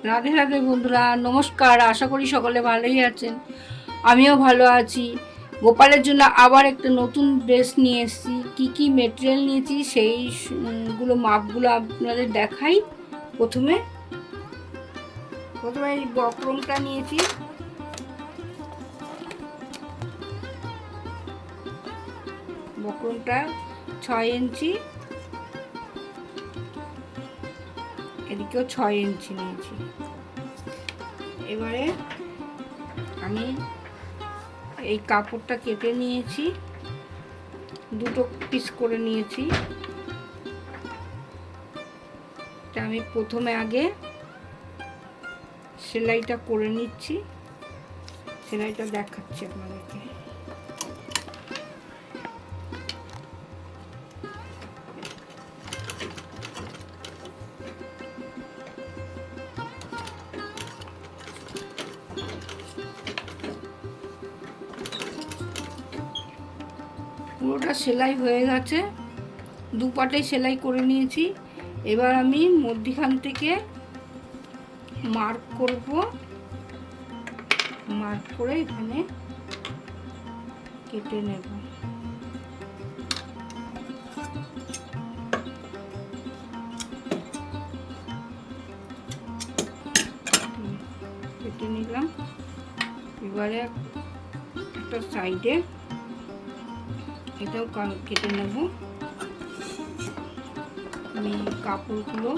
রাধে রাধে বন্ধুরা, নমস্কার। আশা করি সকলে ভালোই আছেন, আমিও ভালো আছি। গোপালের জন্য আবার একটা নতুন ড্রেস নিয়ে এসেছি। কী কী মেটেরিয়াল নিয়েছি সেইগুলো মাপগুলো আপনাদের দেখাই। প্রথমে এই বক্রমটা নিয়েছি। বক্রমটা 6 ইঞ্চি, এদিকেও 6 ইঞ্চি নিয়েছি। এবারে আমি এই কাপড়টা কেটে নিয়েছি, দুটো পিস করে নিয়েছি। আমি প্রথমে আগে সেলাইটা করে নিচ্ছি, সেলাইটা দেখাচ্ছি আপনাদেরকে। পুরোটা সেলাই হয়ে গেছে, দু পাটে সেলাই করে নিয়েছি। এবার আমি মধ্যখান থেকে মার্ক করব, মার্ক করে এখানে কেটে নেব। কেটে নিলাম। এবারে একটা সাইডে এটাও কেটে নেব। আমি কাপড়গুলো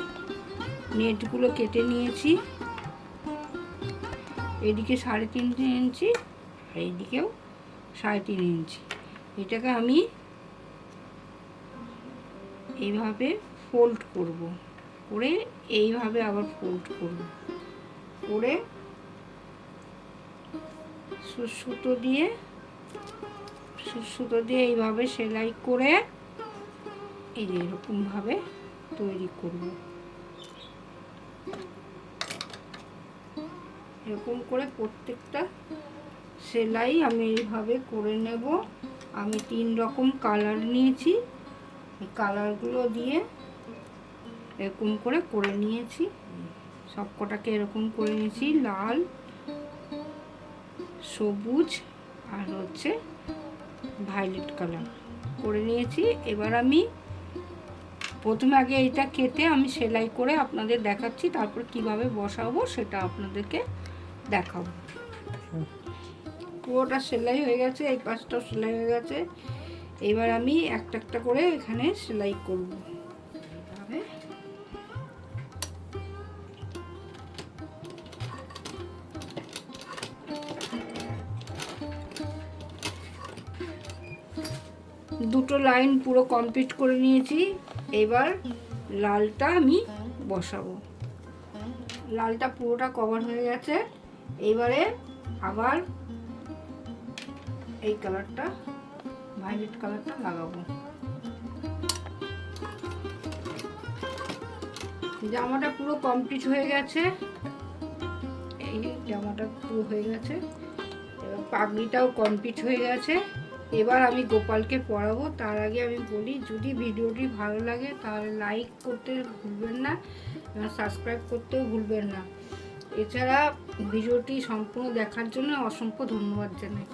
নেটগুলো কেটে নিয়েছি। এদিকে 3.5 ইঞ্চি আর এইদিকেও 3.5 ইঞ্চি। এটাকে আমি এইভাবে ফোল্ড করব, করে এইভাবে আবার ফোল্ড করব, করে সুতো দিয়ে এইভাবে সেলাই করে এই যে এরকমভাবে তৈরি করব। এরকম করে প্রত্যেকটা সেলাই আমি এইভাবে করে নেব। আমি 3 রকম কালার নিয়েছি, এই কালারগুলো দিয়ে এরকম করে নিয়েছি। সব কটাকে এরকম করে নিয়েছি, লাল, সবুজ আর হচ্ছে ভায়োলেট কালার করে নিয়েছি। এবার আমি প্রথমে আগে এইটা কেটে আমি সেলাই করে আপনাদের দেখাচ্ছি, তারপর কিভাবে বসাবো সেটা আপনাদেরকে দেখাবো। পুরোটা সেলাই হয়ে গেছে, এই পাশটাও সেলাই হয়ে গেছে। এবার আমি একটা একটা করে এখানে সেলাই করব। দুটো লাইন পুরো কমপ্লিট করে নিয়েছি। এবার লালটা আমি বসাবো। লালটা পুরোটা কভার হয়ে গেছে। এবারে আবার এই কালারটা, ভায়োলেট কালারটা লাগাবো। জামাটা পুরো কমপ্লিট হয়ে গেছে, এই জামাটা পুরো হয়ে গেছে। এবার পাগড়িটাও কমপ্লিট হয়ে গেছে। এবার আমি গোপালকে পরাবো। তার আগে আমি বলি, যদি ভিডিওটি ভালো লাগে তাহলে লাইক করতে ভুলবেন না এবং সাবস্ক্রাইব করতেও ভুলবেন না। এছাড়া ভিডিওটি সম্পূর্ণ দেখার জন্য অসংখ্য ধন্যবাদ জানাই।